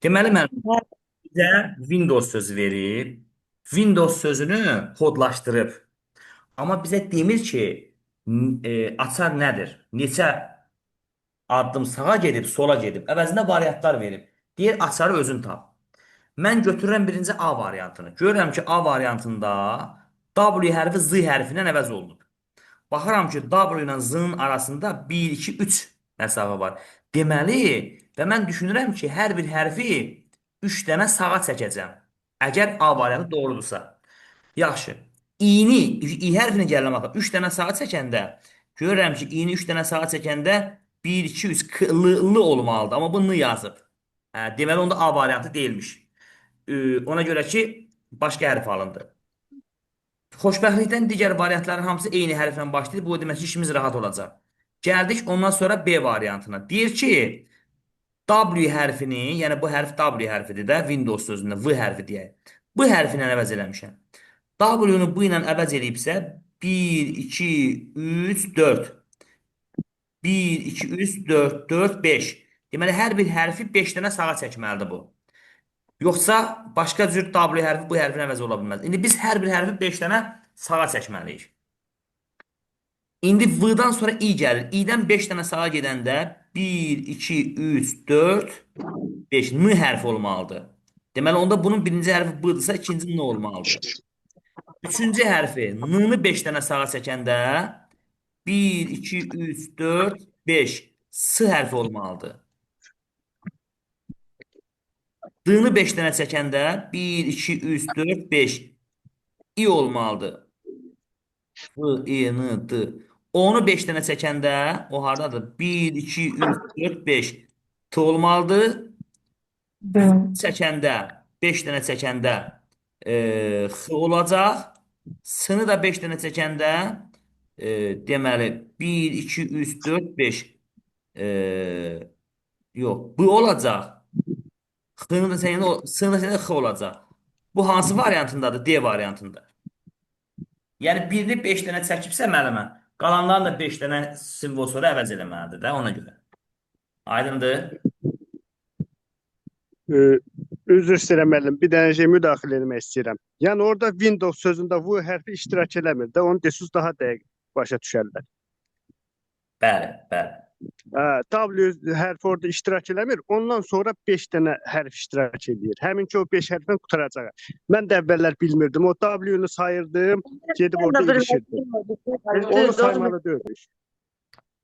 Deməli, bizə Windows sözü verib, Windows sözünü kodlaşdırıb. Amma bizə demir ki, açar nədir? Neçə addım sağa gedib, sola gedib. Əvəzində variantlar verib. Deyir, açarı özün tap. Mən götürürəm birinci A variantını. Görürəm ki, A variantında W hərfi Z hərfindən əvəz olunub. Baxıram ki, W ilə Z-nın arasında 1, 2, 3 məsafə var. Deməli, və mən düşünürəm ki, hər bir hərfi 3 dənə sağa çəkəcəm. Əgər A variantı doğrudursa. Yaxşı. İ'ni, İ hərfinə gəlirəm axı. 3 dənə sağa çəkəndə, görürəm ki, i'ni 3 dənə sağa çəkəndə 1, 2, 3 l olmalıdır. Amma bu n yazıb. Deməli, onda A variantı deyilmiş. Ona görə ki, başqa hərf alındı. Xoşbəxtlikdən digər variantların hamısı eyni hərflə başlayır. Bu demək ki, işimiz rahat olacaq. Gəldik ondan sonra B variantına. Deyir ki, W hərfini, yəni bu hərf W hərfidir də, Windows sözündə V hərfi deyək. Bu hərfi ilə əvəz eləmişəm. W-nu bu ilə əvəz eləyibsə 1, 2, 3, 4. 1, 2, 3, 4, 4, 5. Deməli, hər bir hərfi 5 dənə sağa çəkməlidir bu. Yoxsa başqa cür W hərfi bu hərfin əvəzi ola bilməz. İndi biz hər bir hərfi 5 dənə sağa çəkməliyik. İndi V-dan sonra I gəlir. I-dən 5 dənə sağa gedəndə 1, 2, 3, 4, 5. N hərfi olmalıdır. Deməli, onda bunun birinci hərfi B-dırsa, ikinci N olmalıdır. Üçüncü hərfi N-nı 5 dənə sağa çəkəndə 1, 2, 3, 4, 5. S hərfi olmalıdır. D-nı 5 dənə çəkəndə 1, 2, 3, 4, 5. İ olmalıdır. F, I, N, D. Onu 5 dənə çəkəndə o hardadır? 1, 2, 3, 4, 5. T olmalıdır. Çəkəndə 5 dənə çəkəndə X olacaq. S-nı da 5 dənə çəkəndə deməli 1, 2, 3, 4, 5 e, yox, bu olacaq. X-nı da çəkəndə S-nı da çəkəndə X olacaq. Bu hansı variantındadır? D variantında. Yəni birini 5 dənə çəkibsə müəllimə, qalanlarını da 5 dənə simvol sonra əvəz eləməlidir də ona görə. Aydındır? Ee, Üzr istəyirəm müəllim, bir dənə şey müdaxilə etmək istəyirəm. Yəni orada Windows sözündə bu hərfi iştirak eləmir də, onu desuz daha dəqiq başa düşərlər. Bəli, bəli. W hərfi orada iştirak eləmir, ondan sonra 5 dənə hərf iştirak edir. Həmin ki o 5 hərfdən qutaracaq. Mən də əvvəllər bilmirdim. O W-nu sayırdım, gedib orada ilişirdim. Onu saymalı deyilmiş.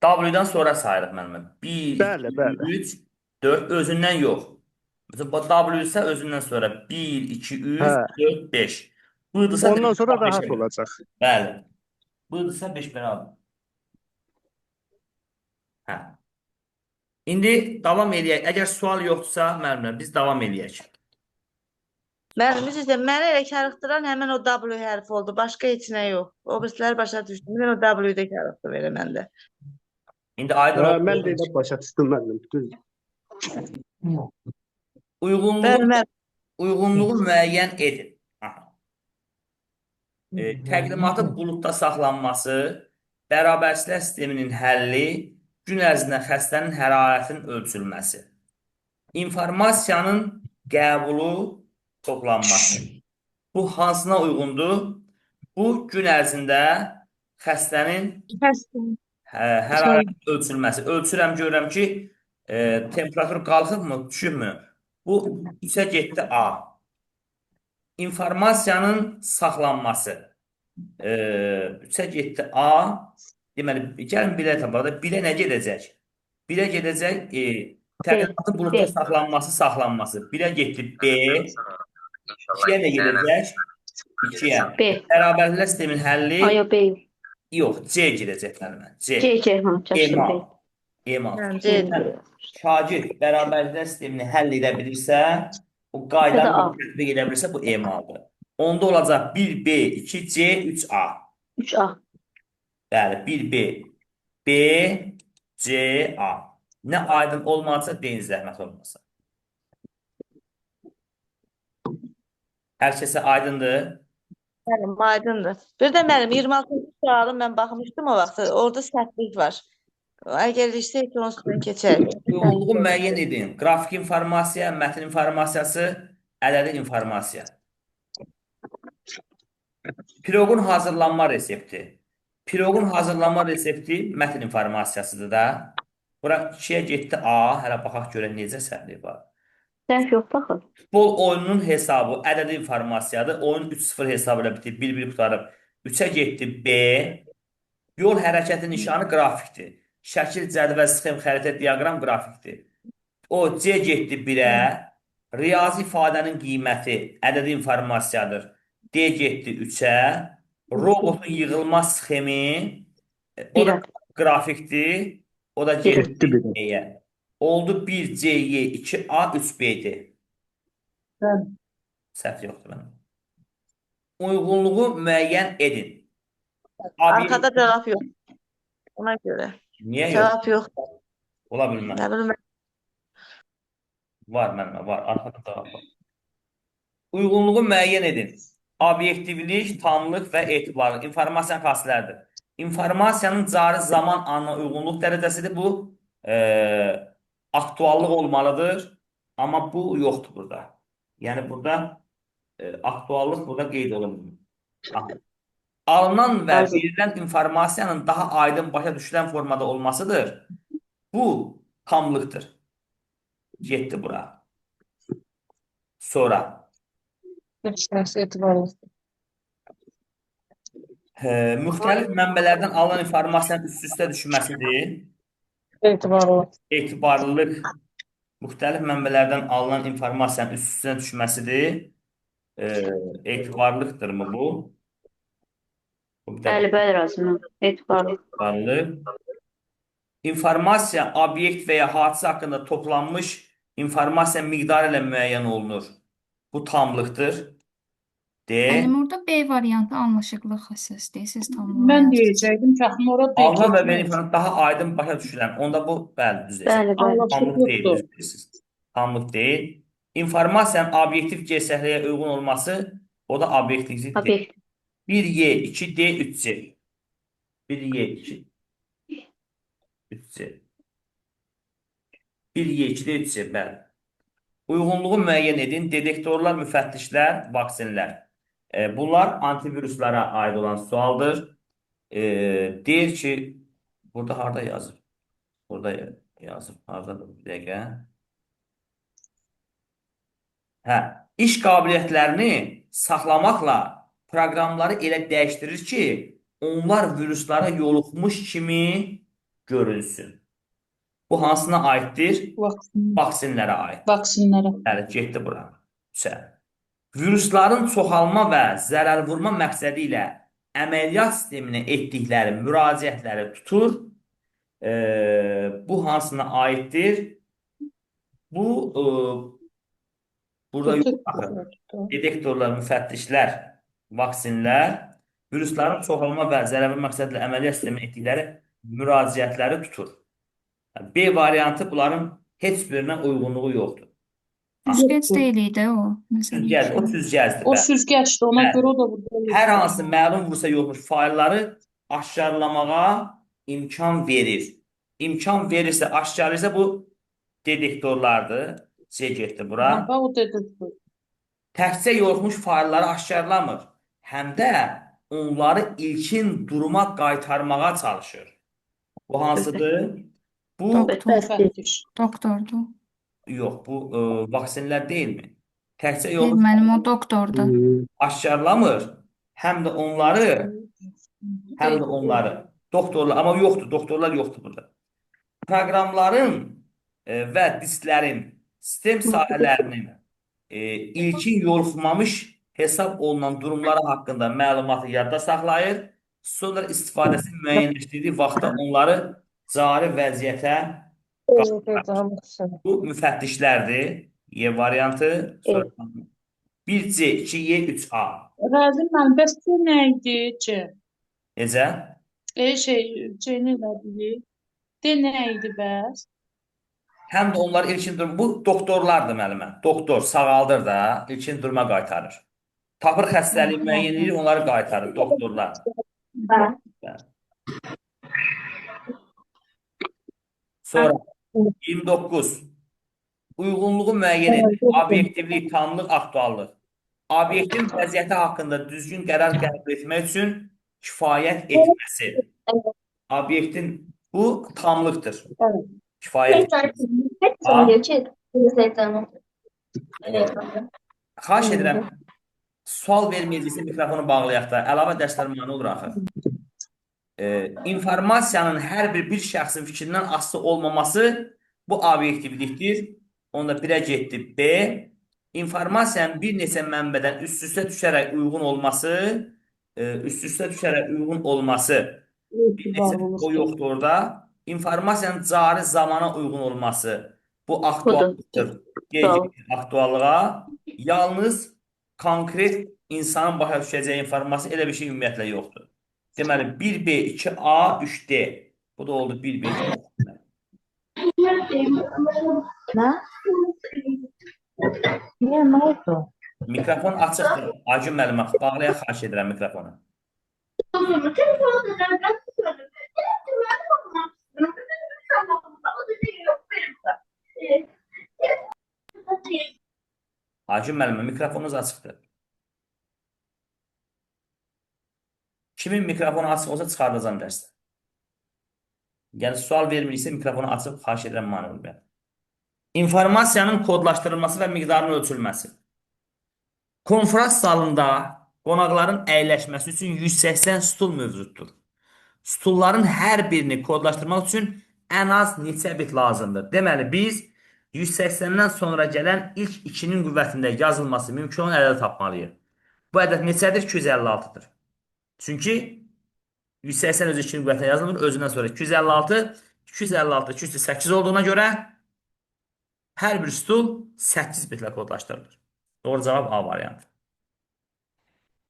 W-dan sonra sayırıq müəllimə. 1, Bəli, 2, bəli. 3, 4 özündən yox. Məsələn, bu W isə özündən sonra 1, 2, 3, Hə. 4, 5. Bu-dırsa Ondan sonra 5-ə rahat bölün. olacaq. Bəli. Bu-dırsa 5 bölün alın. Hə. İndi davam eləyək. Əgər sual yoxdursa, müəllimlər, biz davam eləyək. Müəllim, üzr mənə elə karıxdıran həmin o W hərfi oldu. Başqa heç nə yox. O birisləri başa düşdüm. Mən o W-də karıxdı belə məndə. İndi aydın Mən oldu. də elə başa düşdüm müəllim. Düz. Uyğunluğu, uyğunluğu müəyyən edin. Aha. Təqdimatın buludda saxlanması, bərabərsizlər sisteminin həlli, gün ərzində xəstənin hərarətinin ölçülməsi, informasiyanın qəbulu, toplanması. Bu hansına uyğundur? Bu gün ərzində xəstənin hərarətin ölçülməsi. Ölçürəm, görürəm ki, temperatur qalxıbmı, düşübmü? Bu 3-ə getdi A. İnformasiyanın saxlanması. 3-ə getdi A. Deməli, gəlin bilə tapaqda. Bilə nə gedəcək? Bilə gedəcək təqdimatın buludda saxlanması. Bilə getdi B. 2-yə nə gedəcək? 2-yə. B. Bərabərliklər sistemin həlli. Ayo B. Yox, C gedəcək müəllimə. C. C çaşdım B. Emal. C. Şagird bərabərliklər sistemini həll edə bilirsə, o qaydanı tətbiq edə bilirsə, bu emaldır. Onda olacaq 1B, 2C, 3A. 3A. Bəli, 1B, B, C, A. Nə aydın olmazsa, deyin zəhmət olmasa. Hər kəsə aydındır. Müəllim, aydındır. Bir də müəllim 26-cı sualım mən baxmışdım o vaxt. Orada səhvlik var. Əgər istəyirsə onsuz keçərik. Uyğunluğu müəyyən edin. Qrafik informasiya, mətn informasiyası, ədədi informasiya. Piroqun hazırlanma resepti. Piroqun hazırlanma resepti mətn informasiyasıdır da. Bura 2-yə getdi A. Hələ baxaq görək necə səhvlik var. Səhv yox baxın. Futbol oyununun hesabı ədədi informasiyadır. Oyun 3-0 hesabı ilə bitib, 1-1 qutarıb. 3-ə getdi B. Yol hərəkəti nişanı qrafikdir. Şəkil, cədvəl, sxem, xəritə, diaqram qrafikdir. O C getdi 1-ə. Riyazi ifadənin qiyməti ədədi informasiyadır. D getdi 3-ə. Robotun yığılma sxemi o da Birə. qrafikdir. O da Getdi getdi birə. B-yə. Oldu 1C, 2A, 3B-dir. Səhv yoxdur mənim. Uyğunluğu müəyyən edin. Arkada cavab yox. Ona görə. Niyə yox? Cavab yox. Ola bilməz. Nə bilim. Var mənimə, var. Arxada cavab var. Uyğunluğu müəyyən edin. Obyektivlik, tamlıq və etibarlıq. İnformasiyanın xassələridir. İnformasiyanın cari zaman anına uyğunluq dərəcəsidir. Bu aktuallıq olmalıdır. Amma bu yoxdur burada. Yəni burada aktuallıq burada qeyd olunmuyor. Alınan və verilən informasiyanın daha aydın başa düşülən formada olmasıdır. Bu tamlıqdır. Getdi bura. Sonra müxtəlif mənbələrdən alınan informasiyanın üst-üstə düşməsidir. Etibarlılıq müxtəlif mənbələrdən alınan informasiyanın üst-üstə düşməsidir. Etibarlıqdır mı bu? Bəli, bəli, razıyam. Etibarlı. Etibarlı. İnformasiya, obyekt və ya hadisə haqqında toplanmış informasiya miqdarı ilə müəyyən olunur. Bu tamlıqdır. D. Əlim orada B variantı anlaşıqlıq xassəsidir. Siz tamamlayın. Mən deyəcəkdim ki, axı ora D Alınan və getməz. verilən informasiya daha aydın başa düşülən. Onda bu bəli düz hesab. Bəli, bəli. Tamlıq deyil, Anlaşıqlıqdır. düz deyirsiniz. Tamlıq deyil. İnformasiyanın obyektiv gerçəkliyə uyğun olması o da obyektivlik deyil. Obyekt. 1Y, 2D, 3C. 1Y, 2 3C. 1Y, 2D, 3C, bəli. Uyğunluğu müəyyən edin. Detektorlar, müfəttişlər, vaksinlər. Bunlar antiviruslara aid olan sualdır. Deyir ki, burada harada yazır? Burada yazır. Haradadır bir dəqiqə? Hə, iş qabiliyyətlərini saxlamaqla proqramları elə dəyişdirir ki, onlar viruslara yoluxmuş kimi görünsün. Bu hansına aiddir? Vaksinlərə aid. Vaksinlərə. Bəli, getdi bura. Virusların çoxalma və zərərvurma məqsədi ilə əməliyyat sisteminə etdikləri müraciətləri tutur. Bu hansına aiddir? Bu burada yox. Baxın. Detektorlar, müfəttişlər, vaksinlər virusların çoxalma və zərərvurma məqsədi ilə əməliyyat sisteminə etdikləri müraciətləri tutur. B variantı bunların heç birinə uyğunluğu yoxdur. Süzgəc deyil idi o. Məsələn. Süzgəc, o süzgəcdir. O süzgəcdir, ona Bəli. görə o da burada. Hər hansı məlum virus'a yoluxmuş failləri aşkarlamağa imkan verir. İmkan verirsə, aşkarlayırsa bu detektorlardır. C getdi bura. Ha, o detektor. Təkcə yoluxmuş failləri aşkarlamır. Həm də onları ilkin duruma qaytarmağa çalışır. Bu hansıdır? Bu Müfəttiş. Doktordur. yox, bu vaksinlər deyilmi? Təkcə Deyil, yoluxmuş mənim o doktordur. aşkarlamır. Həm də onları doktorlar, amma yoxdur, doktorlar yoxdur burada. Proqramların və disklərin sistem sahələrinin ilkin yoluxmamış hesab olunan durumları haqqında məlumatı yadda saxlayır. Sonra istifadəsini müəyyənləşdirdiyi vaxtda onları cari vəziyyətə bu müfəttişlərdir. Y variantı. Sonra 1C, 2Y, 3A. Razı mən, bəs C nə idi? C. Necə? C nə idi? D nə idi bəs? Həm də onlar ilkin durum. Bu doktorlardır müəllimə. Doktor sağaldır da, ilkin duruma qaytarır. Tapır xəstəliyi müəyyən edir, onları qaytarır doktorlar. Sonra 29. Uyğunluğu müəyyən edir. Obyektivlik, tamlıq, aktuallıq. Obyektin vəziyyəti haqqında düzgün qərar qəbul etmək üçün kifayət etməsi. Obyektin bu tamlıqdır. Kifayət etməsi. Xahiş edirəm, sual verməyəcəksə mikrofonu bağlayaq da, əlavə dərslərimə nə olur axı? İnformasiyanın hər bir şəxsin fikrindən asılı olmaması bu obyektivlikdir. Onda 1-ə getdi B. İnformasiyanın bir neçə mənbədən üst-üstə düşərək uyğun olması, bir neçə o yoxdur orada. İnformasiyanın cari zamana uyğun olması, bu aktuallıqdır. Aktuallığa yalnız konkret insanın başa düşəcəyi informasiya elə bir şey ümumiyyətlə yoxdur. Deməli 1B, 2A, 3D. Bu da oldu 1B. Nə? Niyə, nə oldu? Mikrofon açıqdır. Acı müəllimə, bağlayaq, xahiş edirəm mikrofonu. Acı müəllimə, mikrofonunuz açıqdır. Kimin mikrofonu açıq olsa çıxardacam dərsdə. Yəni sual vermirsə mikrofonu açıb xahiş edirəm mane olmayaq. İnformasiyanın kodlaşdırılması və miqdarının ölçülməsi. Konfrans salında qonaqların əyləşməsi üçün 180 stul mövcuddur. Stulların hər birini kodlaşdırmaq üçün ən az neçə bit lazımdır? Deməli, biz 180-dən sonra gələn ilk 2-nin qüvvətində yazılması mümkün olan ədədi tapmalıyıq. Bu ədəd neçədir? 256-dır. Çünki 180 özü 2-nin qüvvətində yazılmır. Özündən sonra 256, 208 olduğuna görə hər bir stul 8 bitlə kodlaşdırılır. Doğru cavab A variantı.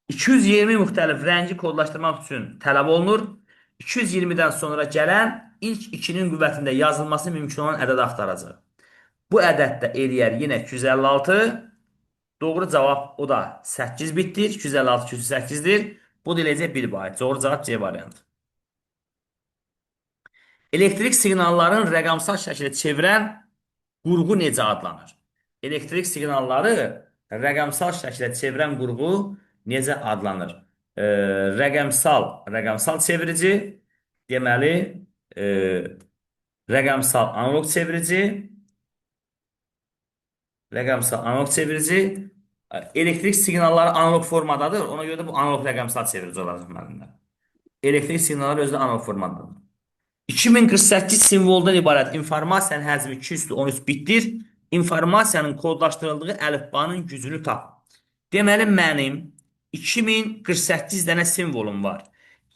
220 müxtəlif rəngi kodlaşdırmaq üçün tələb olunur. 220-dən sonra gələn ilk 2-nin qüvvətində yazılması mümkün olan ədədi axtaracaq. Bu ədəddə eləyər yenə 256. Doğru cavab o da 8 bitdir. 256, 208-dir. Bu da eləyəcək 1 bayt. Doğru cavab C variantı. Elektrik siqnalların rəqəmsal şəkildə çevirən qurğu necə adlanır? Elektrik siqnalları rəqəmsal şəkildə çevirən qurğu necə adlanır? Rəqəmsal çevirici, deməli, rəqəmsal analog çevirici, elektrik siqnalları analog formadadır. Ona görə də bu analog rəqəmsal çevirici olacaq müəllimlər. Elektrik siqnalları özü də analog formadadır. 2048 simvoldan ibarət informasiyanın həcmi 213 bitdir. İnformasiyanın kodlaşdırıldığı əlifbanın gücünü tap. Deməli, mənim 2048 dənə simvolum var.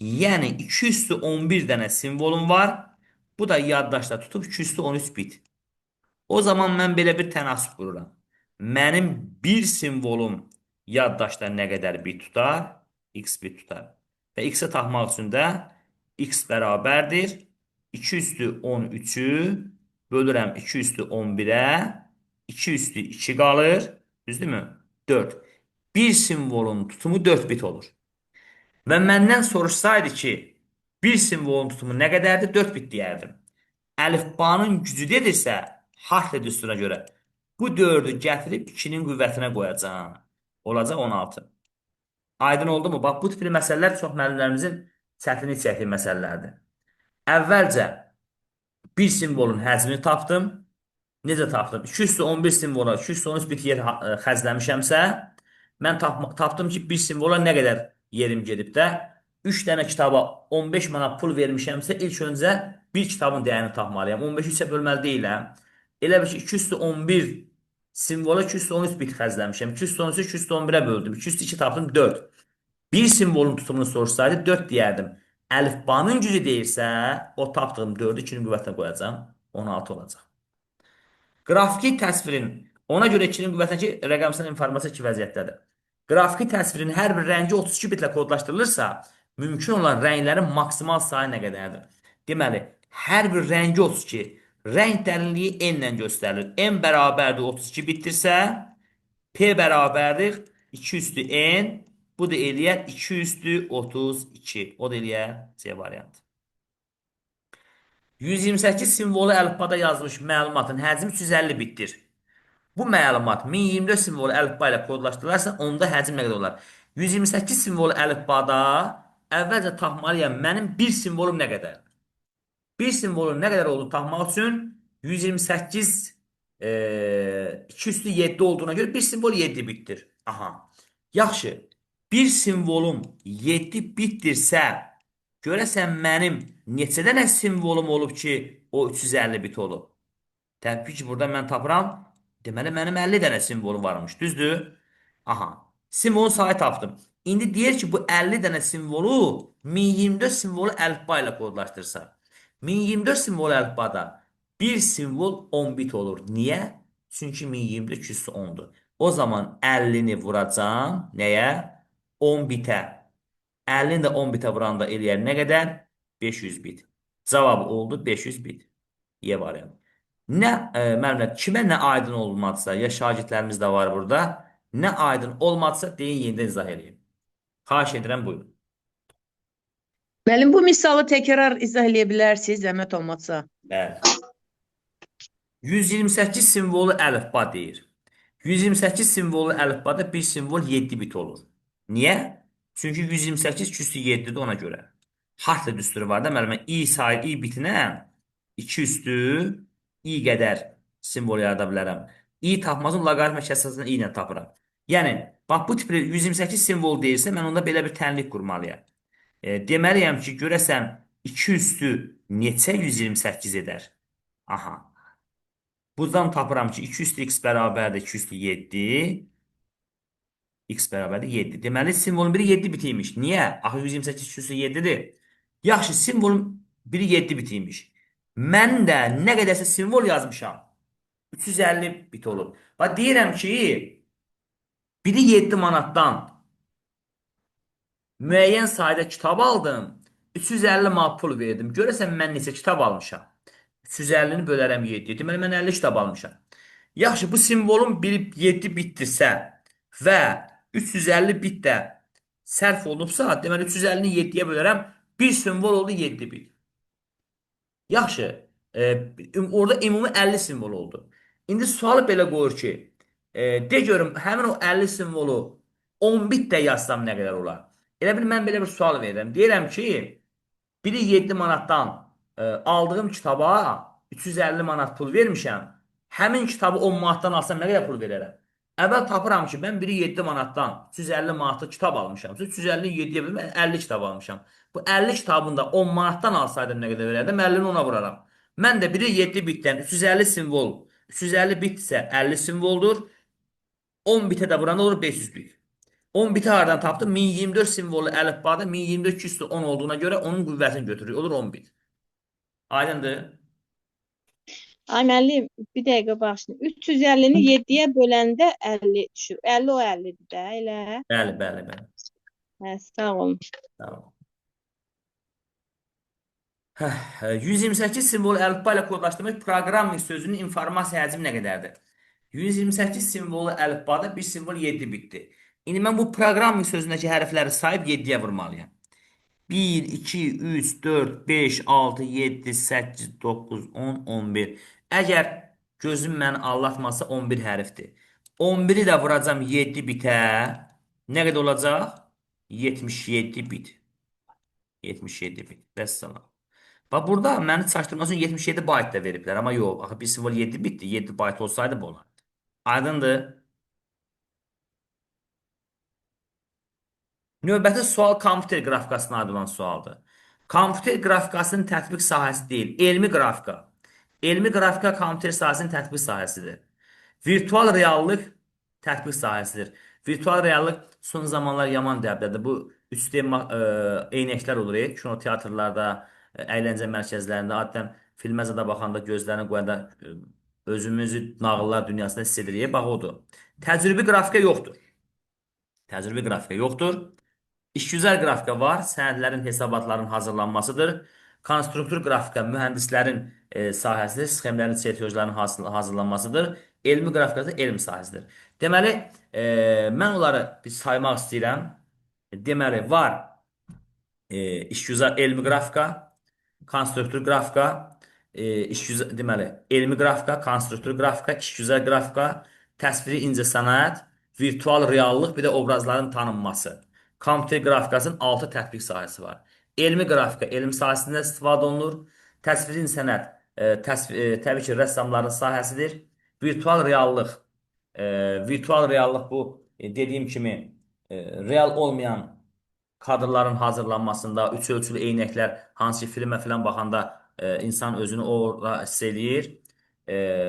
Yəni 211 dənə simvolum var. Bu da yaddaşda tutub 213 bit. O zaman mən belə bir tənasüb qururam. Mənim bir simvolum yaddaşda nə qədər bit tutar? X bit tutar. Və X-i tapmaq üçün də X bərabərdir. 213-ü bölürəm 211-ə, 2 qalır, düzdürmü? 4. Bir simvolun tutumu 4 bit olur. Və məndən soruşsaydı ki, bir simvolun tutumu nə qədərdir? 4 bit deyərdim. Əlifbanın gücü dedirsə, harflə düsturuna görə bu 4-ü gətirib 2-nin qüvvətinə qoyacağım. Olacaq 16. Aydın oldu mu? Bax, bu tipli məsələlər çox müəllimlərimizin çətinlik çəkdiyi məsələlərdir. Əvvəlcə bir simvolun həcmini tapdım. Necə tapdım? 211 simvola 213 bit yer xərcləmişəmsə, mən tapdım ki, bir simvola nə qədər yerim gedib də 3 dənə kitaba 15 manat pul vermişəmsə, ilk öncə bir kitabın dəyərini tapmalıyam. 15-i 3-ə bölməli deyiləm. Elə bir ki, 211 simvola 213 bit xərcləmişəm. 213-ü 211-ə böldüm. 202 tapdım 4. Bir simvolun tutumunu sorsaydı 4 deyərdim. Əlifbanın gücü deyirsə, o tapdığım 4-ü 2-nin qüvvətinə qoyacam. 16 olacaq. Qrafiki təsvirin, ona görə 2-nin qüvvətindəki rəqəmsal informasiya iki vəziyyətdədir. Qrafiki təsvirin hər bir rəngi 32 bitlə kodlaşdırılırsa, mümkün olan rənglərin maksimal sayı nə qədərdir? Deməli, hər bir rəngi 32, rəng dərinliyi n ilə göstərilir. N bərabərdir 32 bitdirsə, P bərabərdir 2 üstü n, bu da eləyər 2 üstü 32. O da eləyər C variantı. 128 simvolu əlifbada yazılmış məlumatın həcmi 350 bitdir. Bu məlumat 1024 simvolu əlifba ilə kodlaşdırılarsa, onda həcm nə qədər olar? 128 simvolu əlifbada əvvəlcə tapmalıyam mənim bir simvolum nə qədər? Bir simvolun nə qədər olduğunu tapmaq üçün 128 2 üstü 7 olduğuna görə bir simvol 7 bitdir. Aha. Yaxşı. Bir simvolum 7 bitdirsə, görəsən mənim neçə dənə simvolum olub ki, o 350 bit olub? Təbii ki, burada mən tapıram. Deməli, mənim 50 dənə simvolum varmış. Düzdür? Aha. Simvolun sayı tapdım. İndi deyir ki, bu 50 dənə simvolu 1024 simvolu əlifba ilə kodlaşdırsa. 1024 simvolu əlifbada bir simvol 10 bit olur. Niyə? Çünki 1024 küsü 10'dur. O zaman 50'ni vuracağım. Nəyə? 10 bitə. 50'ni də 10 bitə vuranda eləyər nə qədər? 500 bit. Cavabı oldu 500 bit. Y variantı. Nə müəllimlər, kimə nə aydın olmadısa, ya şagirdlərimiz də var burada, nə aydın olmadısa deyin, yenidən izah edeyim. Xahiş edirəm, buyurun. Müəllim, bu misalı təkrar izah eləyə bilərsiniz, zəhmət olmazsa. Bəli. 128 simvolu əlifba deyir. 128 simvolu əlifbada bir simvol 7 bit olur. Niyə? Çünki 128 küsü 7'dir ona görə. Harflə düsturu var da müəllimə, i sayı i bitinə 2 üstü i qədər simvol yarada bilərəm. I tapmazın loqaritmik əsasını i ilə tapıram. Yəni, bax bu tip 128 simvol deyirsə, mən onda belə bir tənlik qurmalıyam. Deməliyəm ki, görəsən 2 üstü neçə 128 edər? Aha. Buradan tapıram ki, 2 üstü x bərabərdir 2 üstü 7. X bərabərdir 7. Deməli, simvolun biri 7 bitiymiş. Niyə? Axı 128 2 üstü 7'dir. Yaxşı, simvolun biri 7 bitiymiş. Mən də nə qədərsə simvol yazmışam. 350 bit olur. Bax, deyirəm ki, biri 7 manatdan müəyyən sayda kitab aldım. 350 manat pul verdim. Görəsən mən neçə kitab almışam? 350'ni bölərəm 7'ye. Deməli, mən 50 kitab almışam. Yaxşı, bu simvolun biri 7 bitdirsə və 350 bit də sərf olunubsa, deməli 350'ni 7'ye bölərəm. Bir simvol oldu 7 bit. Yaxşı, orada ümumi 50 simvol oldu. İndi sualı belə qoyur ki, de görüm, həmin o 50 simvolu 10 bit də yazsam nə qədər olar? Elə bil mən belə bir sual verirəm. Deyirəm ki, biri 7 manatdan aldığım kitaba 350 manat pul vermişəm. Həmin kitabı 10 manatdan alsam nə qədər pul verərəm? Əvvəl tapıram ki, mən biri 7 manatdan 350 manatlı kitab almışam. 350'ni 7'ye bölüm, 50 kitab almışam. Bu 50 kitabını da 10 manatdan alsaydım nə qədər verərdim? 50'ni ona vuraram. Mən də biri 7 bitdən 350 simvol. 350 bit isə 50 simvoldur. 10 bitə də vuranda olur 500 bit. 10 biti haradan tapdım? 1024 simvolu əlifbada 1024 küsü 10 olduğuna görə onun qüvvətini götürür. Olur 10 bit. Aydındır? Ay müəllim, bir dəqiqə baxın. 350'ni 7'ye böləndə 50 düşür. 50 o 50'dir də, elə. Bəli, bəli, bəli. Hə, sağ olun. Tamam. 128 simvol əlifba ilə kodlaşdırmış proqraming sözünün informasiya həcmi nə qədərdir? 128 simvolu əlifbada bir simvol 7 bitdir. İndi mən bu proqraming sözündəki hərfləri sayıb 7'yə vurmalıyam. 1, 2, 3, 4, 5, 6, 7, 8, 9, 10, 11. Əgər gözüm məni aldatmasa 11 hərfdir. 11'i də vuracam 7 bitə. Nə qədər olacaq? 77 bit. 77 bit. Vəssalam. Bax, burada məni çaşdırmaq üçün 77 byte da veriblər. Amma yox, axı bir simvol 7 bitdir. 7 byte olsaydı bu olar. Aydındır? Növbəti sual kompüter qrafikasına aid olan sualdır. Kompüter qrafikasının tətbiq sahəsi deyil, elmi qrafika. Elmi qrafika kompüter sahəsinin tətbiq sahəsidir. Virtual reallıq tətbiq sahəsidir. Virtual reallıq son zamanlar yaman dəbdədir. Bu 3D eynəklər olur, kinoteatrlarda, əyləncə mərkəzlərində, adətən filmə zada baxanda, gözlərini qoyanda özümüzü nağıllar dünyasında hiss edirik. Bax, odur. Təcrübi qrafika yoxdur. Təcrübi qrafika yoxdur. İşgüzar qrafika var, sənədlərin, hesabatların hazırlanmasıdır. Konstruktor qrafika mühəndislərin sahəsidir, sxemlərin, çertyojların hazırlanmasıdır. Elmi qrafika da elm sahəsidir. Deməli, mən onları bir saymaq istəyirəm. Deməli, var işgüzar elmi qrafika, konstruktor qrafika, deməli, elmi qrafika, konstruktor qrafika, işgüzar qrafika, təsviri incəsənət, virtual reallıq, bir də obrazların tanınması. Kompüter qrafikasının 6 tətbiq sahəsi var. Elmi qrafika, elm sahəsində istifadə olunur. Təsviri incəsənət, təbii ki, rəssamların sahəsidir. Virtual reallıq, virtual reallıq bu dediyim kimi real olmayan kadrların hazırlanmasında, üç ölçülü eynəklər, hansı ki, filmə filan baxanda insan özünü orada hiss eləyir.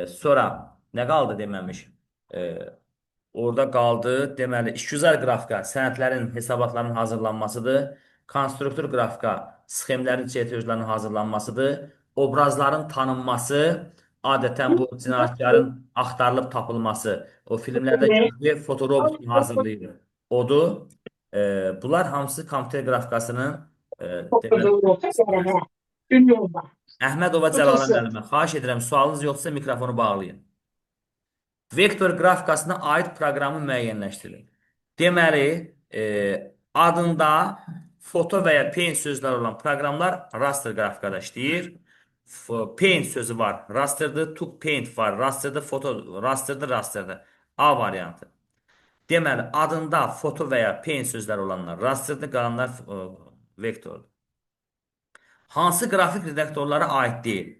Sonra nə qaldı deməmiş? E, Orada qaldı, deməli, işgüzar qrafika sənədlərin, hesabatların hazırlanmasıdır. Konstruktor qrafika sxemlərin, çertejlərin hazırlanmasıdır. Obrazların tanınması, adətən bu cinayətkarın axtarılıb tapılması, o filmlərdə gördüyü fotorobotunu hazırlayır. Odur. Bunlar hamısı kompüter qrafikasının deməli, Əhmədova Cəlalə müəllimə, xahiş edirəm, sualınız yoxsa mikrofonu bağlayın. Vektor qrafikasına aid proqramı müəyyənləşdirin. Deməli, adında foto və ya paint sözləri olan proqramlar raster qrafikada işləyir. Paint sözü var, rasterdir, to paint var, rasterdir, foto, rasterdir. A variantı. Deməli, adında foto və ya paint sözləri olanlar rasterdir, qalanlar vektordur. Hansı qrafik redaktorlara aid deyil?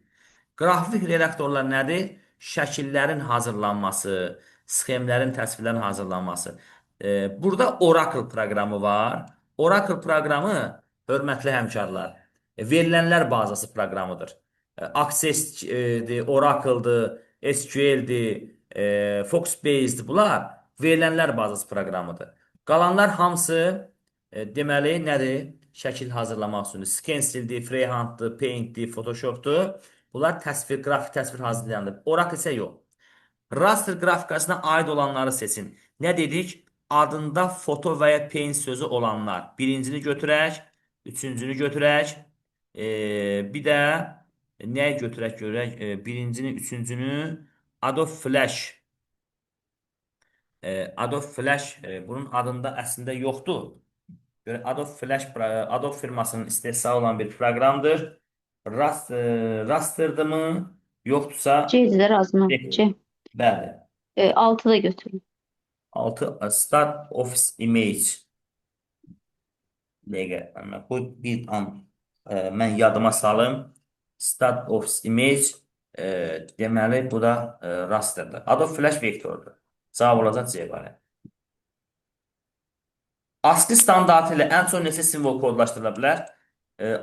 Qrafik redaktorlar nədir? Şəkillərin hazırlanması, sxemlərin, təsvirlərin hazırlanması. Burada Oracle proqramı var. Oracle proqramı, hörmətli həmkarlar, verilənlər bazası proqramıdır. Access-dir, Oracle-dır, SQL-dir, Foxbase-dir. Bunlar verilənlər bazası proqramıdır. Qalanlar hamısı deməli nədir? Şəkil hazırlamaq üçündür. Stencil-dir, Freehand-dır, Paint-dir, Photoshop-dur. Bunlar təsvir, qrafik təsvir hazırlayandır. Oracle isə yox. Raster qrafikasına aid olanları seçin. Nə dedik? Adında foto və ya paint sözü olanlar. Birincini götürək, üçüncünü götürək. Bir də nəyə götürək görək? Birincini, üçüncünü Adobe Flash. Adobe Flash bunun adında əslində yoxdur. Adobe Flash, Adobe firmasının istehsalı olan bir proqramdır. Raster'dır mı? Yoxdursa C-dir Azmı. C. bəli. 6 da götürün. 6 Start Office Image. Dəqiqə. Bu bir an mən yadıma salım. Start Office Image deməli bu da raster'dır. Adobe Flash vektordur. Cavab olacaq C variantı. ASCII standartı ilə ən çox neçə simvol kodlaşdırıla bilər?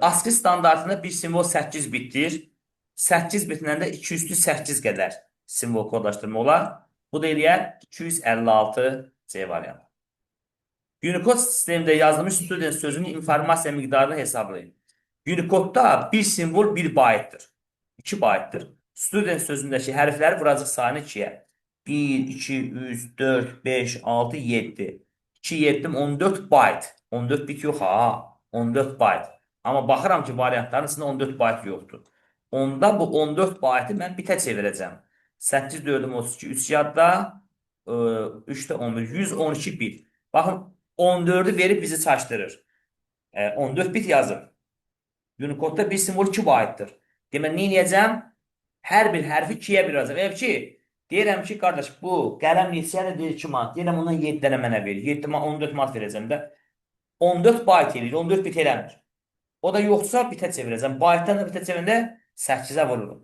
ASCII standartında bir simvol 8 bitdir. 8 bitindən də 208 qədər simvol kodlaşdırma olar. Bu da eləyər 256 C variantı. Unicode sistemində yazılmış student sözünün informasiya miqdarını hesablayın. Unicode'da bir simvol 1 baytdır. 2 baytdır. Student sözündəki hərfləri vuracaq sayını 2-yə. 1, 2, 3, 4, 5, 6, 7. 2, 7, 14 byte. 14 bit yox ha. 14 byte. Amma baxıram ki, variantların içində 14 byte yoxdur. Onda bu 14 byte-ı mən bitə çevirəcəm. 8, 4, 32, 3 yadda, 3 də 11, 112 bit. Baxın, 14'ü verib bizi çaşdırır. 14 bit yazır. Unicode-da bir simvol 2 byte-dır. Deməli, nə edəcəm? Hər bir hərfi 2-yə biləcəm. Ev ki, deyirəm ki, qardaş, bu qələm neçəyə deyir 2 manat. Deyirəm, ondan 7 dənə mənə verir. 7 manat, 14 manat verəcəm də. 14 byte eləyir, 14 bit eləmir. O da yoxsa bitə çevirəcəm. Byte-dan da bitə çevirəndə 8-ə vururum.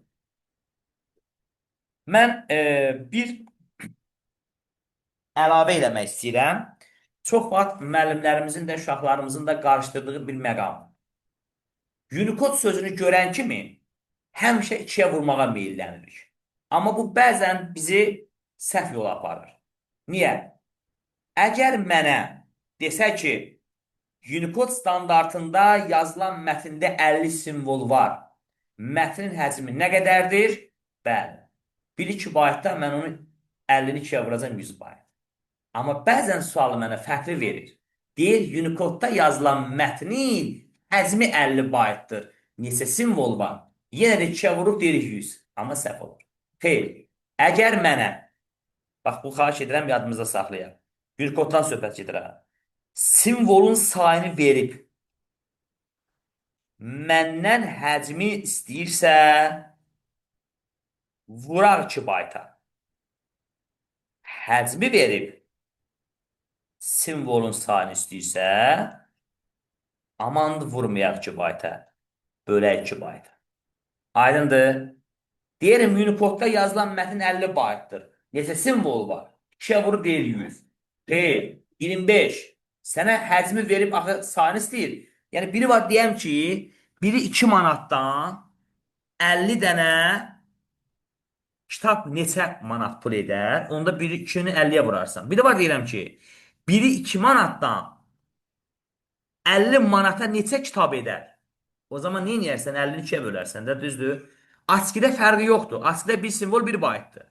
Mən bir əlavə eləmək istəyirəm. Çox vaxt müəllimlərimizin də, uşaqlarımızın da qarışdırdığı bir məqam. Unicode sözünü görən kimi həmişə 2-yə vurmağa meyillənirik. Amma bu bəzən bizi səhv yola aparır. Niyə? Əgər mənə desə ki, Unicode standartında yazılan mətndə 50 simvol var, mətnin həcmi nə qədərdir? Bəli. 1-2 baytda mən onu 50-ni 2-yə vuracam 100 bayt. Amma bəzən sualı mənə fərqli verir. Deyir, Unicode-da yazılan mətnin həcmi 50 baytdır. Neçə simvol var? Yenə də 2-yə vurub deyirik 100. Amma səhv olur. Xeyr. Əgər mənə, bax bu xahiş edirəm yadımızda saxlayaq. Unicode-dan söhbət gedirəm. Simvolun sayını verib məndən həcmi istəyirsə, vuraq 2 bayta. Həcmi verib simvolun sayını istəyirsə, amandı vurmayaq 2 bayta. Bölək 2 bayta. Aydındır. Deyirəm, Unicode-da yazılan mətn 50 baytdır. Neçə simvol var? 2-yə vurub deyir 100. Deyil, 25. Sənə həcmi verib axı sayını istəyir. Yəni, biri var deyəm ki, biri 2 manatdan 50 dənə kitab neçə manat pul edər? Onda biri 2-ni 50-yə vurarsan. Biri var deyirəm ki, biri 2 manatdan 50 manata neçə kitab edər? O zaman neyin yersən? 50-ni 2-yə bölərsən də, düzdür? ASCII-də fərqi yoxdur. ASCII-də bir simvol 1 baytdır.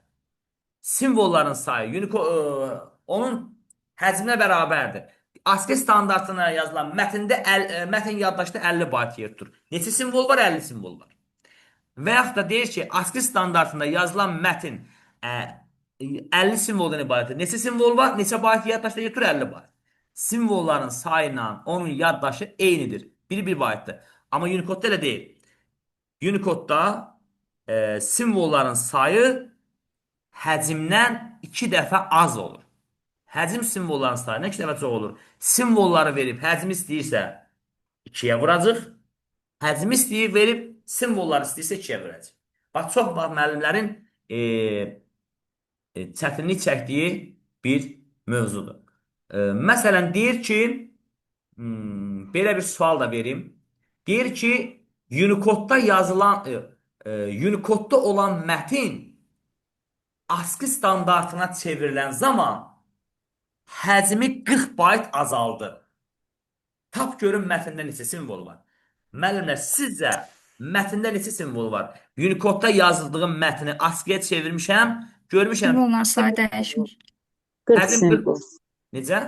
Simvolların sayı onun həcminə bərabərdir. ASCII standartına yazılan mətn yaddaşda 50 bayt yer tutur. Neçə simvol var? 50 simvol var. Və yaxud da deyir ki, ASCII standartında yazılan mətn 50 simvoldan ibarətdir. Neçə simvol var? Neçə bayt yaddaşda yer tutur? 50 bayt. Simvolların sayıyla onun yaddaşı eynidir. Biri 1 baytdır. Amma Unicode-da elə deyil. Unicode-da simvolların sayı həcmdən 2 dəfə az olur. Həcm simvolların sayından 2 dəfə çox olur. Simvolları verib həcmi istəyirsə 2-yə vuracaq. Həcmi istəyir verib simvolları istəyirsə 2-yə vuracaq. Bax, çox vaxt müəllimlərin çətinlik çəkdiyi bir mövzudur. Məsələn, deyir ki, belə bir sual da verim. Deyir ki, Unicode-da olan mətn ASCII standartına çevrilən zaman həcmi 40 bayt azaldı. Tap görün mətndə neçə simvol var. Müəllimlər, sizcə mətndə neçə simvol var? Unicode-da yazıldığım mətni ASCII-yə çevirmişəm, görmüşəm. Simvolların sayı dəyişmir. 40 Həcm simvol. Necə?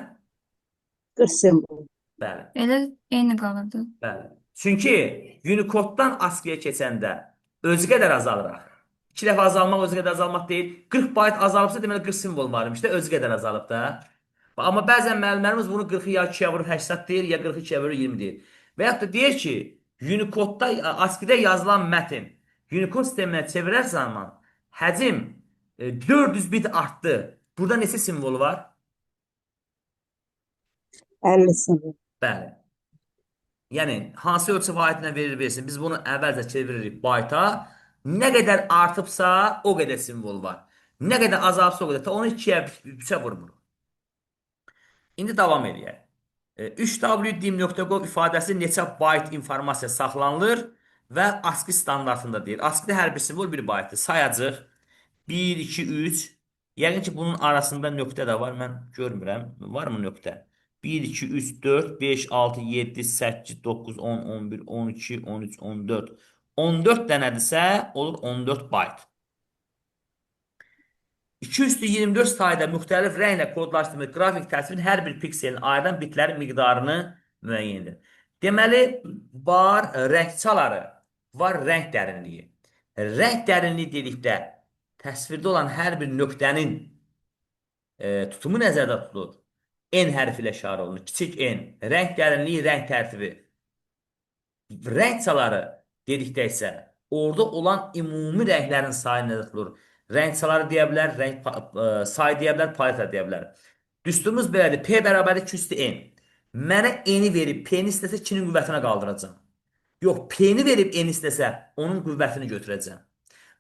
40 simvol. Bəli. Elə eyni qalırdı. Bəli. Çünki Unicode-dan ASCII-yə keçəndə özü qədər azalıraq. 2 dəfə azalmaq özü qədər azalmaq deyil. 40 bayt azalıbsa deməli 40 simvol varmış da özü qədər azalıb da. Amma bəzən müəllimlərimiz bunu 40-ı ya 2-yə vurub 80 deyir, ya 40-ı 2-yə vurub 20 deyir. Və yaxud da deyir ki, Unicode-da ASCII-də yazılan mətn Unicode sisteminə çevirər zaman həcm 400 bit artdı. Burada neçə simvol var? 50 simvol. Bəli. Yəni, hansı ölçü vahidinə versin, biz bunu əvvəlcə çeviririk bayta. Nə qədər artıbsa, o qədər simvol var. Nə qədər azalbsa, o qədər. Onu 2-yə, 3-ə vurmuruq. İndi davam edək. 3w.dim.gov ifadəsi neçə bayt informasiya saxlanılır və ASCII standartında deyir. ASCII-də hər bir simvol 1 baytdır. Sayacaq. 1, 2, 3. Yəqin ki, bunun arasında nöqtə də var. Mən görmürəm. Var mı nöqtə? 1, 2, 3, 4, 5, 6, 7, 8, 9, 10, 11, 12, 13, 14. 14 dənədirsə, olur 14 bayt. 224 sayda müxtəlif rənglə kodlaşdırılmış qrafik təsvirin hər bir pikselin ayıran bitlərin miqdarını müəyyən edir. Deməli, var rəngçaları, var rəng dərinliyi. Rəng dərinliyi dedikdə təsvirdə olan hər bir nöqtənin tutumu nəzərdə tutulur. N hərfi ilə işarə olunur. Kiçik N. Rəng dərinliyi, rəng tərtibi. Rəngçaları dedikdə isə orada olan ümumi rənglərin sayı nəzərdə tutulur. Rəngçaları deyə bilər, sayı deyə bilər, paleta deyə bilər. Düsturumuz belədir. P bərabərdir 2 üstü N. Mənə N-i verib, P-ni istəsə 2-nin qüvvətinə qaldıracam. Yox, P-ni verib N istəsə, onun qüvvətini götürəcəm.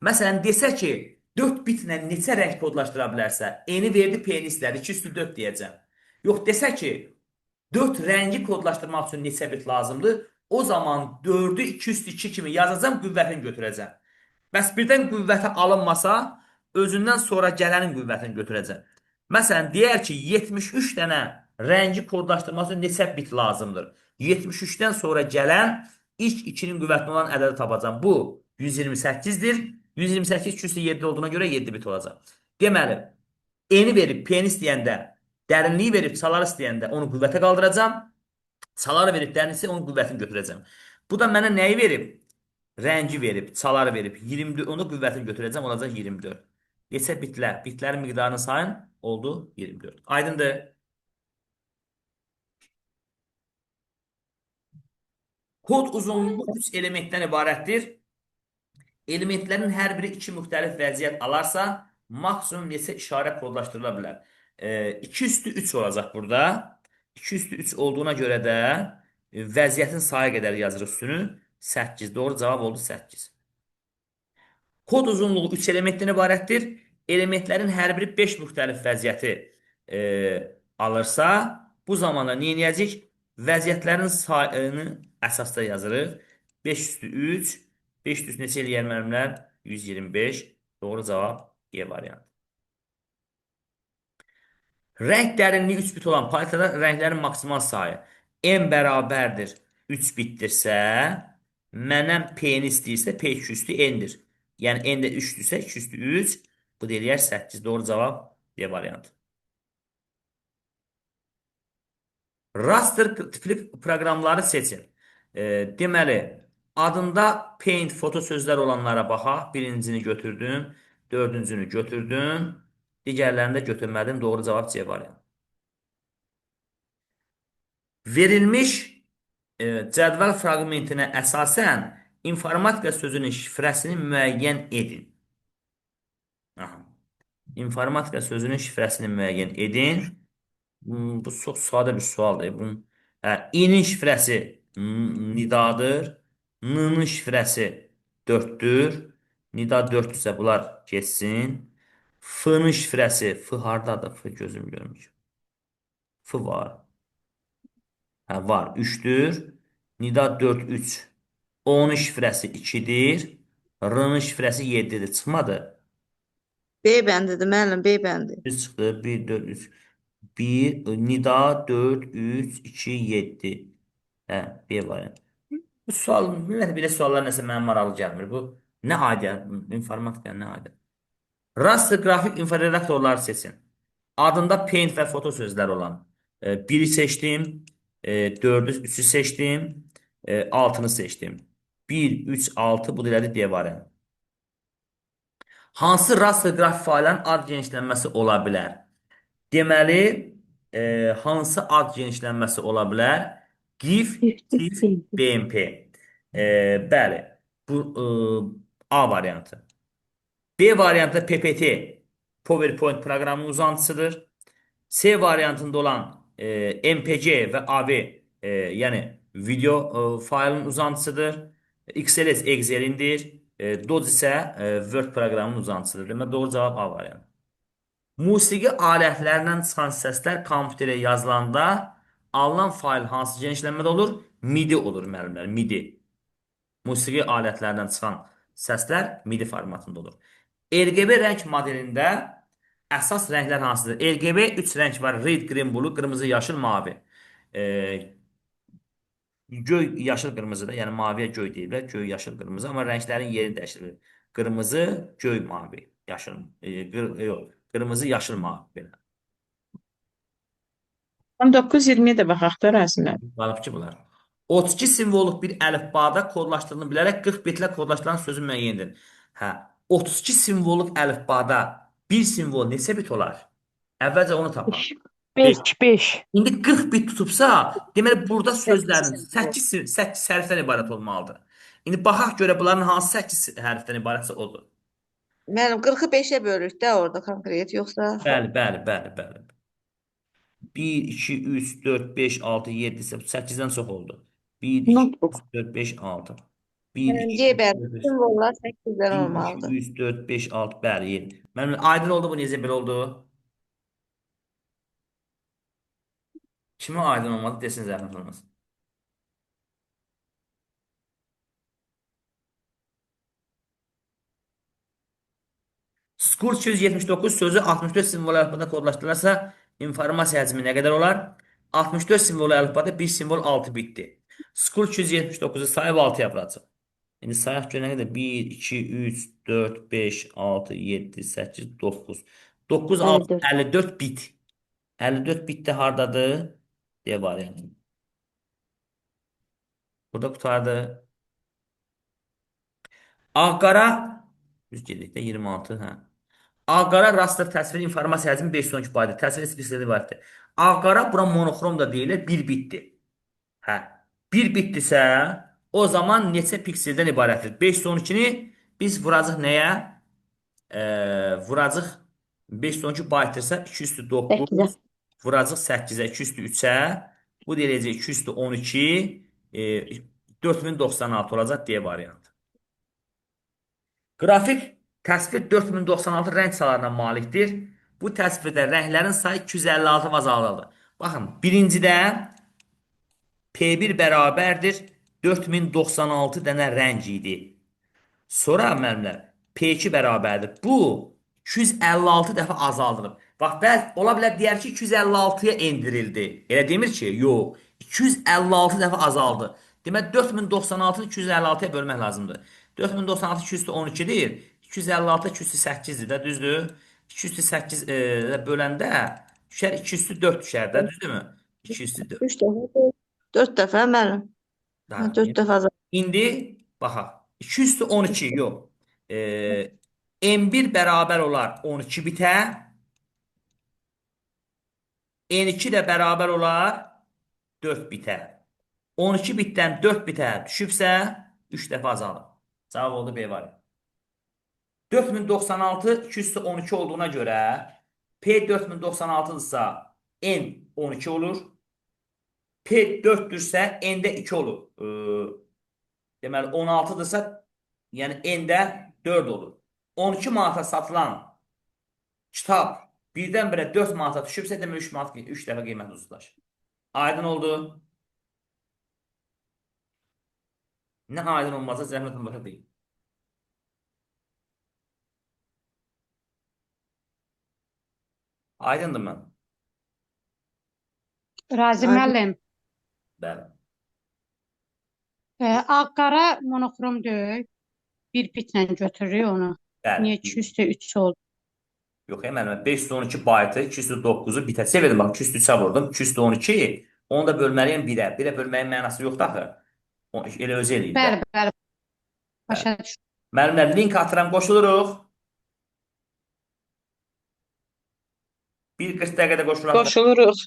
Məsələn, desə ki, 4 bitlə neçə rəng kodlaşdıra bilərsə, N-i verdi, P-ni istədi, 2 üstü 4 deyəcəm. Yox, desə ki, 4 rəngi kodlaşdırmaq üçün neçə bit lazımdır, o zaman 4-ü 2 üstü 2 kimi yazacam, qüvvətini götürəcəm. Bəs birdən qüvvətə alınmasa, özündən sonra gələnin qüvvətini götürəcəm. Məsələn, deyər ki, 73 dənə rəngi kodlaşdırması üçün neçə bit lazımdır? 73-dən sonra gələn ilk 2-nin qüvvətini olan ədədi tapacam. Bu 128-dir. 128 2 üstü 7 olduğuna görə 7 bit olacaq. Deməli, N-i verib, P-ni istəyəndə, dərinliyi verib, çalar istəyəndə onu qüvvətə qaldıracam. Çaları verib, dərinliyi onun qüvvətini götürəcəm. Bu da mənə nəyi verib? Rəngi verib, çaları verib, 24, onu qüvvətini götürəcəm, olacaq 24. Neçə bitlər? Bitlərin miqdarını sayın, oldu 24. Aydındır. Kod uzunluğu 3 elementdən ibarətdir. Elementlərin hər biri iki müxtəlif vəziyyət alarsa, maksimum neçə işarə kodlaşdırıla bilər? 2 üstü 3 olacaq burada. 2 üstü 3 olduğuna görə də vəziyyətin sayı qədər yazırıq üstünü. 8. Doğru cavab oldu 8. Kod uzunluğu 3 elementdən ibarətdir. Elementlərin hər biri 5 müxtəlif vəziyyəti alırsa, bu zamanda nə edəcəyik? Vəziyyətlərin sayını əsasda yazırıq. 5 üstü 3, 5 üstü neçə eləyər müəllimlər? 125. Doğru cavab E variantı. Rəng dərinliyi 3 bit olan paletada rənglərin maksimal sayı n bərabərdir 3 bitdirsə, məndən p-ni istəyirsə p2 üstü n-dir. Yəni n də 3-dürsə 2 üstü 3, bu da eləyər 8. Doğru cavab D variantı. Raster tipli proqramları seçin. Deməli, adında paint foto sözlər olanlara baxaq. Birincini götürdüm, dördüncünü götürdüm, digərlərini də götürmədim. Doğru cavab C variantı. Verilmiş cədvəl fraqmentinə əsasən informatika sözünün şifrəsini müəyyən edin. İnformatika sözünün şifrəsini müəyyən edin. Bu çox sadə bir sualdır. İ-nin şifrəsi nidadır. N-nin şifrəsi 4-dür. Nida 4-dürsə bunlar geçsin. F-nin şifrəsi, F hardadır? F gözüm görmür. F var. Var, 3-dür. Nida 4, 3. O-nun şifrəsi 2-dir. R-nin şifrəsi 7-dir. Çıxmadı. B bəndidir müəllim, B bəndi. Bir çıxdı. 1, 4, 3. 1, Nida 4, 3, 2, 7. B variantı. Bu sual, belə suallar nəsə mənim maraqlı gəlmir. Bu nə aidiyyat? İnformatika nə aidiyyat? Raster qrafik inforedaktorları seçin. Adında paint və foto sözlər olan 1-i seçdim, 4-ü, 3-ü seçdim, 6-nı seçdim. 1, 3, 6 bu delədir D variantı. Hansı raster qrafik faylların ad genişlənməsi ola bilər? Deməli, hansı ad genişlənməsi ola bilər? GIF, TIFF, BMP. Bəli, bu A variantı. B variantı PPT, PowerPoint proqramının uzantısıdır. C variantında olan MPG və AV, yəni video faylın uzantısıdır. XLS Excel'indir. Dodge isə Word proqramının uzantısıdır. Demək, doğru cavab A variantı. Musiqi alətlərindən çıxan səslər kompüterə yazılanda alınan fayl hansı genişlənmədə olur? MIDI olur müəllimlər, MIDI. Musiqi alətlərindən çıxan səslər MIDI formatında olur. RGB rəng modelində əsas rənglər hansıdır? RGB 3 rəng var. Red, green, blue, qırmızı, yaşıl, mavi. Göy, yaşıl, qırmızı da, yəni maviyə göy deyirlər. Göy, yaşıl, qırmızı, amma rənglərin yeri dəyişilir. Qırmızı, göy, mavi, yaşıl, yox, qırmızı, yaşıl, mavi belə. 19-20-yə də baxaq da Rasimlər. Qalıb ki bunlar. 32 simvolluq bir əlifbada kodlaşdırıla bilərək 40 bitlə kodlaşdıran sözü müəyyəndir. 32 simvolluq əlifbada bir simvol neçə bit olar? Əvvəlcə onu tapaq. 5. İndi 40 bit tutubsa, deməli burada sözlərin 8 hərfdən ibarət olmalıdır. İndi baxaq görə bunların hansı 8 hərfdən ibarətsə odur. Müəllim 40-ı 5-ə bölürük də orada konkret, yoxsa? Bəli. 1, 2, 3, 4, 5, 6, 7, 8-dən çox oldu. 1, 2, 3, 4, 5, 6. 1, 2, C 3, bəndi, 4, 5, simvollar 8-dən 1, olmalıdır. 2, 3, 4, 5, 6, bəli, 7. Mənim aydın oldu bu, necə belə oldu? Kimə aydın olmadı, desin zəhmət olmasın. School 279 sözü 64 simvol əlifbada kodlaşdırılırsa, informasiya həcmi nə qədər olar? 64 simvol əlifbada bir simvol 6 bitdir. School 279-u sayıb 6-ya vuracaq. İndi sayaq görə nə qədər? 1, 2, 3, 4, 5, 6, 7, 8, 9. 9, 6, 54 bit. 54 bit də hardadır? D variantı. Burada qutardı. Ağqara, düz gedik də 26, hə. Ağqara raster təsvir informasiya həcmi 512 baytdır. Təsvir spesifikasiya ibarətdir. Ağqara bura monoxrom da deyilir, 1 bitdir. Hə. 1 bitdirsə, o zaman neçə pikseldən ibarətdir? 512-ni Biz vuracaq nəyə? Vuracaq 512 baytırsa 2 üstü 9. 8-ə. Vuracaq 8-ə, 2 üstü 3-ə. Bu deyiləcək 2 üstü 12. 4096 olacaq D variantı. Qrafik təsvir 4096 rəng salarına malikdir. Bu təsvirdə rənglərin sayı 256 azaldılır. Baxın, birincidə P1 bərabərdir 4096 dənə rəng idi. Sonra müəllimlər P2 bərabərdir. Bu 256 dəfə azaldılıb. Bax, ola bilər deyər ki, 256-ya endirildi. Elə demir ki, yox. 256 dəfə azaldı. Demək, 4096-nı 256-ya bölmək lazımdır. 4096 212-dir. 256 208-dir də, düzdür? 208 böləndə düşər 204 düşər də, düzdürmü? 204. 3 dəfə, 4 dəfə müəllim. Daha 4 dəfə azaldı. İndi baxaq. 2 üstü 12 yox. N1 bərabər olar 12 bitə. N2 də bərabər olar 4 bitə. 12 bitdən 4 bitə düşübsə 3 dəfə azalır. Cavab oldu B variantı. 4096 2 üstü 12 olduğuna görə P 4096-dırsa N 12 olur. P 4-dürsə N-də 2 olur. Deməli 16-dırsa yəni N-də 4 olur. 12 manata satılan kitab birdən-birə 4 manata düşübsə demək 3 manat 3 dəfə qiymət uzlaşır. Aydın oldu? Nə aydın olmazsa zəhmət olmasa deyil. Aydındır mən. Razi Aydın. müəllim, Bəli. ağ-qara monokrom deyil. Bir bitlə götürürük onu. Bəli. Niyə 2 üstə 3 oldu? Yox, müəllimə 512 baytı 209-u bitə. Sevirdim bax 2 üstü 3-ə vurdum. 212 onu da bölməliyəm 1-ə. 1-ə bölməyin mənası yoxdur axı. Elə özü eləyir də. Bəli, bəli. Başa düşdüm. Müəllimlər link atıram, qoşuluruq. Bir 40 dəqiqədə qoşulalım. Qoşuluruq.